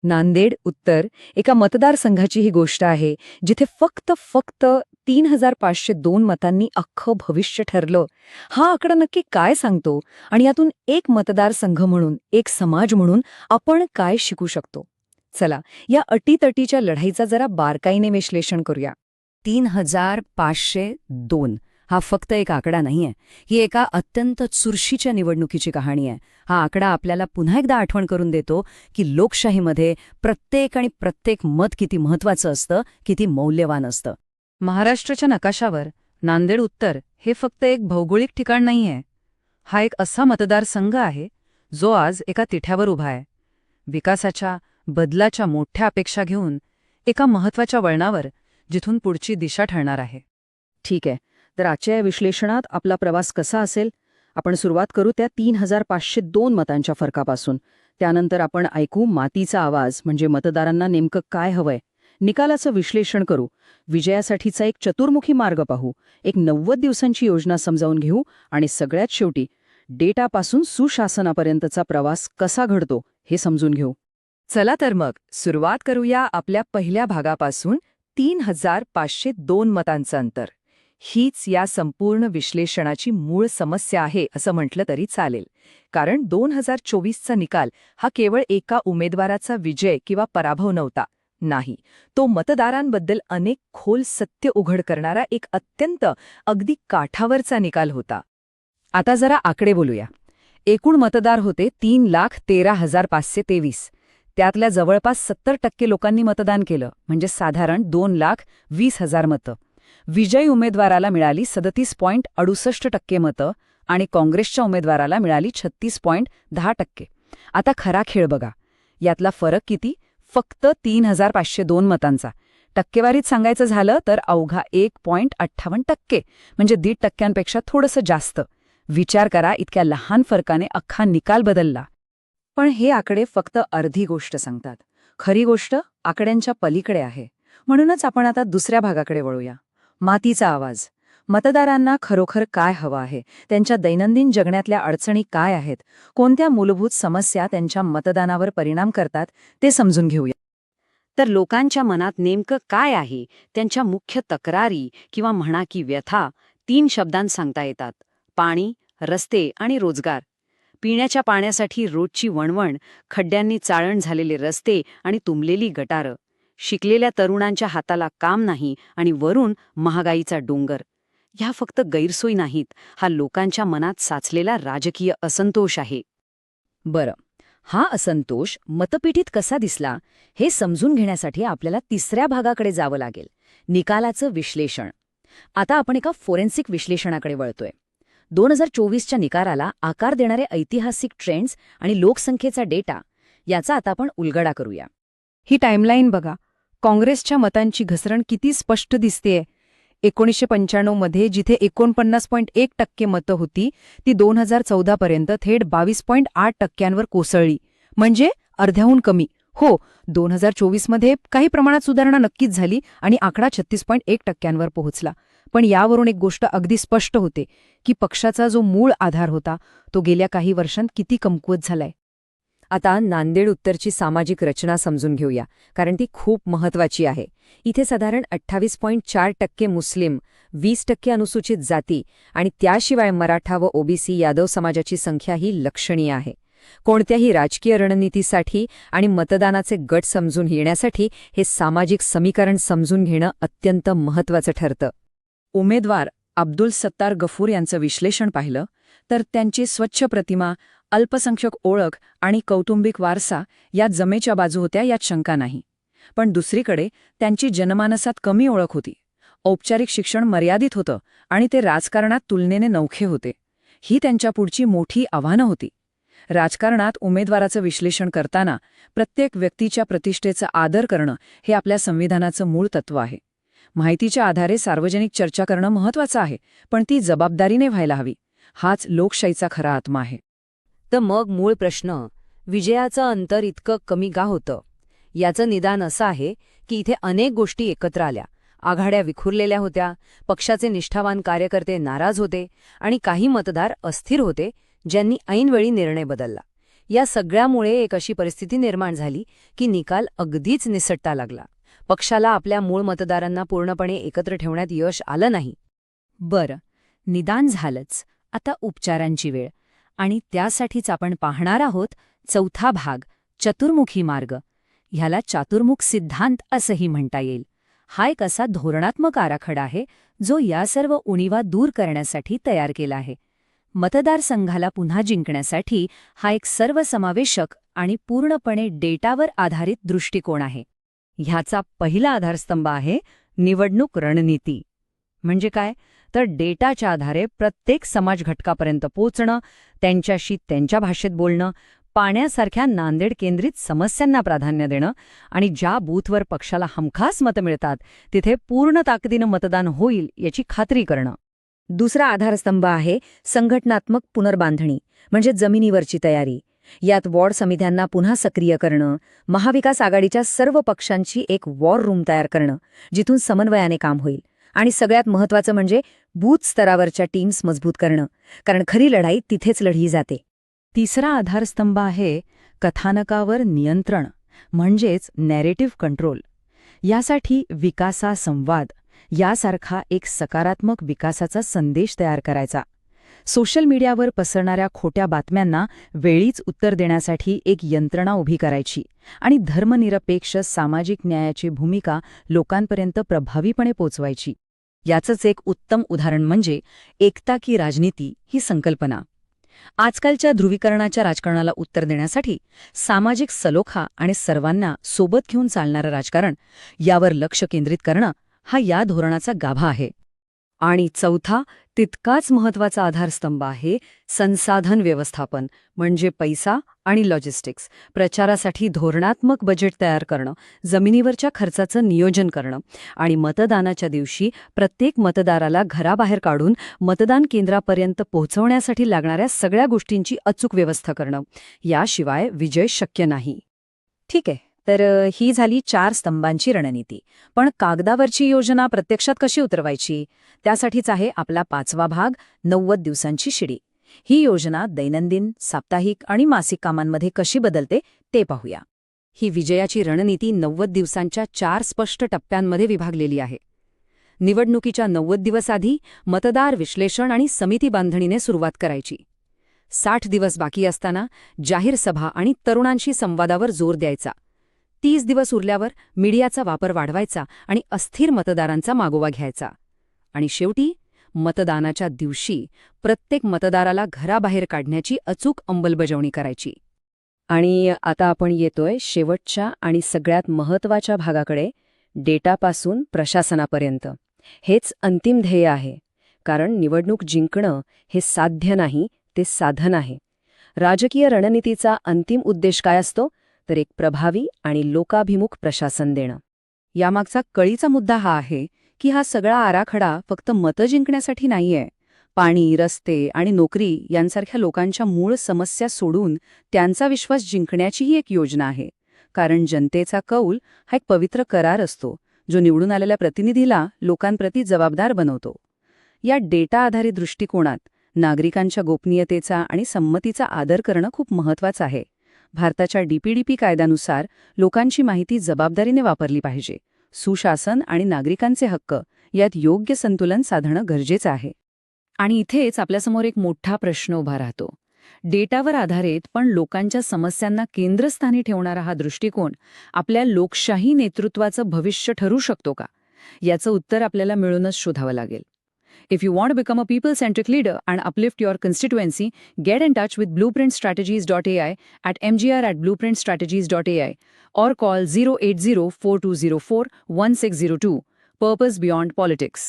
नांदेड उत्तर एका मतदारसंघाची ही गोष्ट आहे जिथे फक्त 3,502 मतांनी अख्खं भविष्य ठरलं. हा आकडा नक्की काय सांगतो आणि यातून एक मतदारसंघ म्हणून, एक समाज म्हणून आपण काय शिकू शकतो? चला, या अटीतटीच्या लढाईचा जरा बारकाईने विश्लेषण करूया. 3,502 हा फक्त एक आकडा नाहीये, ही एका अत्यंत चुरशीच्या निवडणुकीची कहाणी आहे. हा आकडा आपल्याला पुन्हा एकदा आठवण करून देतो की लोकशाहीमध्ये प्रत्येक मत किती महत्वाचं असतं, किती मौल्यवान असतं. महाराष्ट्राच्या नकाशावर नांदेड उत्तर हे फक्त एक भौगोलिक ठिकाण नाहीये. हा एक असा मतदारसंघ आहे जो आज एका तिठ्यावर उभा आहे. विकासाच्या, बदलाच्या मोठ्या अपेक्षा घेऊन एका महत्वाच्या वळणावर, जिथून पुढची दिशा ठरणार आहे. ठीक आहे, तर आजच्या या विश्लेषणात आपला प्रवास कसा असेल? आपण सुरुवात करू त्या 3,502 मतांच्या फरकापासून. त्यानंतर आपण ऐकू मातीचा आवाज, म्हणजे मतदारांना नेमकं काय हवंय. निकालाचं विश्लेषण करू, विजयासाठीचा एक चतुर्मुखी मार्ग पाहू, एक 90 दिवसांची योजना समजावून घेऊ आणि सगळ्यात शेवटी डेटापासून सुशासनापर्यंतचा प्रवास कसा घडतो हे समजून घेऊ. चला तर मग सुरुवात करूया आपल्या पहिल्या भागापासून. 3,502 मतांचं अंतर. हीच या संपूर्ण विश्लेषणाची मूळ समस्या आहे असं म्हटलं तरी चालेल. कारण 2024चा निकाल हा केवळ एका उमेदवाराचा विजय किंवा पराभव नव्हता. नाही, तो मतदारांबद्दल अनेक खोल सत्य उघड करणारा एक अत्यंत, अगदी काठावरचा निकाल होता. आता जरा आकडे बोलूया. एकूण मतदार होते 3,13,523. त्यातल्या जवळपास 70% लोकांनी मतदान केलं, म्हणजे साधारण 2,20,000 मतं. विजयी उमेदवाराला मिळाली 37.68% मतं आणि काँग्रेसच्या उमेदवाराला मिळाली 36.10%. आता खरा खेळ बघा. यातला फरक किती? फक्त 3,502 मतांचा. टक्केवारीत सांगायचं झालं तर अवघा 1.58%, म्हणजे 1.5% थोडंसं जास्त. विचार करा, इतक्या लहान फरकाने अख्खा निकाल बदलला. पण हे आकडे फक्त अर्धी गोष्ट सांगतात. खरी गोष्ट आकड्यांच्या पलीकडे आहे. म्हणूनच आपण आता दुसऱ्या भागाकडे वळूया. मातीचा आवाज. मतदारांना खरोखर काय हवं आहे, त्यांच्या दैनंदिन जगण्यातल्या अडचणी काय आहेत, कोणत्या मूलभूत समस्या त्यांच्या मतदानावर परिणाम करतात ते समजून घेऊया. तर लोकांच्या मनात नेमकं काय आहे, त्यांच्या मुख्य तक्रारी किंवा म्हणा की व्यथा 3 शब्दांत सांगता येतात: पाणी, रस्ते आणि रोजगार. पिण्याच्या पाण्यासाठी रोजची वणवण, खड्ड्यांनी चाळण झालेले रस्ते आणि तुंबलेली गटारं. शिकलेल्या तरुणांच्या हाताला काम नाही आणि वरून महागाईचा डोंगर. ह्या फक्त गैरसोयी नाहीत, हा लोकांच्या मनात साचलेला राजकीय असंतोष आहे. बरं, हा असंतोष मतपेटीत कसा दिसला हे समजून घेण्यासाठी आपल्याला तिसऱ्या भागाकडे जावं लागेल, निकालाचं विश्लेषण. आता आपण एका फोरेन्सिक विश्लेषणाकडे वळतोय. 2024च्या निकालाला आकार देणारे ऐतिहासिक ट्रेंड्स आणि लोकसंख्येचा डेटा याचा आता आपण उलगडा करूया. ही टाईमलाईन बघा. काँग्रेसच्या मतांची घसरण किती स्पष्ट दिसतेय. 1995 मध्ये जिथे 49.1% मतं होती, ती 2014 पर्यंत थेट 22.8% कोसळली, म्हणजे अर्ध्याहून कमी. हो, 2024 मध्ये काही प्रमाणात सुधारणा नक्कीच झाली आणि आकडा 36.1% पोहोचला. पण यावरून एक गोष्ट अगदी स्पष्ट होते की पक्षाचा जो मूळ आधार होता तो गेल्या काही वर्षांत किती कमकुवत झालाय. आता नांदेड उत्तरची सामाजिक रचना समजून घेऊया, कारण ती खूप महत्वाची आहे. इथे साधारण 28.4% मुस्लिम, 20% अनुसूचित जाती आणि त्याशिवाय मराठा व ओबीसी यादव समाजाची संख्या ही लक्षणीय आहे. कोणत्याही राजकीय रणनीतीसाठी आणि मतदानाचे गट समजून येण्यासाठी हे सामाजिक समीकरण समजून घेणं अत्यंत महत्वाचं ठरतं. उमेदवार अब्दुल सत्तार गफूर यांचं विश्लेषण पाहिलं तर त्यांची स्वच्छ प्रतिमा, अल्पसंख्यक ओळख आणि कौटुंबिक वारसा या जमेच्या बाजू होत्या, यात शंका नाही. पण दुसरीकडे त्यांची जनमानसात कमी ओळख होती. औपचारिक शिक्षण मर्यादित होतं आणि ते राजकारणात तुलनेने नवखे होते. ही त्यांच्या पुढची मोठी आव्हानं होती. राजकारणात उमेदवाराचं विश्लेषण करताना प्रत्येक व्यक्तीच्या प्रतिष्ठेचा आदर करणं हे आपल्या संविधानाचं मूळ तत्त्व आहे. माहितीच्या आधारे सार्वजनिक चर्चा करणं महत्त्वाचं आहे, पण ती जबाबदारीने व्हायला हवी. हाच लोकशाहीचा खरा आत्मा आहे. तर मग मूळ प्रश्न, विजयाचं अंतर इतकं कमी का होतं? याचं निदान असं आहे की इथे अनेक गोष्टी एकत्र आल्या. आघाड्या विखुरलेल्या होत्या, पक्षाचे निष्ठावान कार्यकर्ते नाराज होते आणि काही मतदार अस्थिर होते, ज्यांनी ऐनवेळी निर्णय बदलला. या सगळ्यामुळे एक अशी परिस्थिती निर्माण झाली की निकाल अगदीच निसटता लागला. पक्षाला आपल्या मूळ मतदारांना पूर्णपणे एकत्र ठेवण्यात यश आलं नाही. बरं, निदान झालंच. आता उपचारांची वेळ. आणि त्यासाठीच आपण पाहणार आहोत चौथा भाग, चतुर्मुखी मार्ग. ह्याला चातुर्मुख सिद्धांत असंही म्हणता येईल. हा एक असा धोरणात्मक आराखडा आहे जो या सर्व उणीवा दूर करण्यासाठी तयार केला आहे. मतदारसंघाला पुन्हा जिंकण्यासाठी हा एक सर्वसमावेशक आणि पूर्णपणे डेटावर आधारित दृष्टिकोन आहे. ह्याचा पहिला आधारस्तंभ आहे निवडणूक रणनीती. म्हणजे काय? तर डेटाच्या आधारे प्रत्येक समाज घटकापर्यंत पोचणं, त्यांच्याशी त्यांच्या भाषेत बोलणं, पाण्यासारख्या नांदेड केंद्रित समस्यांना प्राधान्य देणं आणि ज्या बूथवर पक्षाला हमखास मतं मिळतात तिथे पूर्ण ताकदीनं मतदान होईल याची खात्री करणं. दुसरा आधारस्तंभ आहे संघटनात्मक पुनर्बांधणी, म्हणजे जमिनीवरची तयारी. यात वॉर्ड समित्यांना पुन्हा सक्रिय करणं, महाविकास आघाडीच्या सर्व पक्षांची एक वॉर रूम तयार करणं, जिथून समन्वयाने काम होईल. आणि सगळ्यात महत्त्वाचं म्हणजे बूथ स्तरावरच्या टीम्स मजबूत करणं, कारण खरी लढाई तिथेच लढली जाते. तिसरा आधारस्तंभ आहे कथानकावर नियंत्रण, म्हणजेच नॅरेटिव्ह कंट्रोल. यासाठी विकासा संवाद यासारखा एक सकारात्मक विकासाचा संदेश तयार करायचा. सोशल मीडियावर पसरणाऱ्या खोट्या बातम्यांना वेळीच उत्तर देण्यासाठी एक यंत्रणा उभी करायची आणि धर्मनिरपेक्ष सामाजिक न्यायाची भूमिका लोकांपर्यंत प्रभावीपणे पोचवायची. याचंच एक उत्तम उदाहरण म्हणजे एकता की राजनीती ही संकल्पना. आजकालच्या ध्रुवीकरणाच्या राजकारणाला उत्तर देण्यासाठी सामाजिक सलोखा आणि सर्वांना सोबत घेऊन चालणारं राजकारण यावर लक्ष केंद्रित करणं हा या धोरणाचा गाभा आहे. आणि चौथा, तितकाच महत्त्वाचा आधारस्तंभ आहे संसाधन व्यवस्थापन, म्हणजे पैसा आणि लॉजिस्टिक्स. प्रचारासाठी धोरणात्मक बजेट तयार करणं, जमिनीवरच्या खर्चाचं नियोजन करणं आणि मतदानाच्या दिवशी प्रत्येक मतदाराला घराबाहेर काढून मतदान केंद्रापर्यंत पोहोचवण्यासाठी लागणाऱ्या सगळ्या गोष्टींची अचूक व्यवस्था करणं. याशिवाय विजय शक्य नाही. ठीक आहे, तर ही झाली 4 स्तंभांची रणनीती. पण कागदावरची योजना प्रत्यक्षात कशी उतरवायची? त्यासाठीच आहे आपला 5वा भाग, 90 दिवसांची शिडी. ही योजना दैनंदिन, साप्ताहिक आणि मासिक कामांमध्ये कशी बदलते ते पाहूया. ही विजयाची रणनीती 90 दिवसांच्या 4 स्पष्ट टप्प्यांमध्ये विभागलेली आहे. निवडणुकीच्या 90 दिवस आधी मतदार विश्लेषण आणि समिती बांधणीने सुरुवात करायची. 60 दिवस बाकी असताना जाहीर सभा आणि तरुणांशी संवादावर जोर द्यायचा. 30 दिवस उरल्यावर मीडियाचा वापर वाढवायचा आणि अस्थिर मतदारांचा मागोवा घ्यायचा. आणि शेवटी मतदानाच्या दिवशी प्रत्येक मतदाराला घराबाहेर काढण्याची अचूक अंमलबजावणी करायची. आणि आता आपण येतोय शेवटच्या आणि सगळ्यात महत्त्वाच्या भागाकडे, डेटापासून प्रशासनापर्यंत. हेच अंतिम ध्येय आहे, कारण निवडणूक जिंकणं हे साध्य नाही, ते साधन आहे. राजकीय रणनीतीचा अंतिम उद्देश काय असतो? तर एक प्रभावी आणि लोकाभिमुख प्रशासन देणं. यामागचा कळीचा मुद्दा हा आहे की हा सगळा आराखडा फक्त मतं जिंकण्यासाठी नाहीये. पाणी, रस्ते आणि नोकरी यांसारख्या लोकांच्या मूळ समस्या सोडून त्यांचा विश्वास जिंकण्याचीही एक योजना आहे. कारण जनतेचा कौल हा एक पवित्र करार असतो, जो निवडून आलेल्या प्रतिनिधीला लोकांप्रती जबाबदार बनवतो. या डेटा आधारित दृष्टिकोनात नागरिकांच्या गोपनीयतेचा आणि संमतीचा आदर करणं खूप महत्त्वाचं आहे. भारताच्या DPDP कायद्यानुसार लोकांची माहिती जबाबदारीने वापरली पाहिजे. सुशासन आणि नागरिकांचे हक्क यात योग्य संतुलन साधणं गरजेचं आहे. आणि इथेच आपल्यासमोर एक मोठा प्रश्न उभा राहतो. डेटावर आधारित पण लोकांच्या समस्यांना केंद्रस्थानी ठेवणारा हा दृष्टिकोन आपल्या लोकशाही नेतृत्वाचं भविष्य ठरू शकतो का? याचं उत्तर आपल्याला मिळूनच शोधावं लागेल. If you want to become a people-centric leader and uplift your constituency, get in touch with blueprintstrategies.ai at mgr@blueprintstrategies.ai or call 080-4204-1602. Purpose Beyond Politics.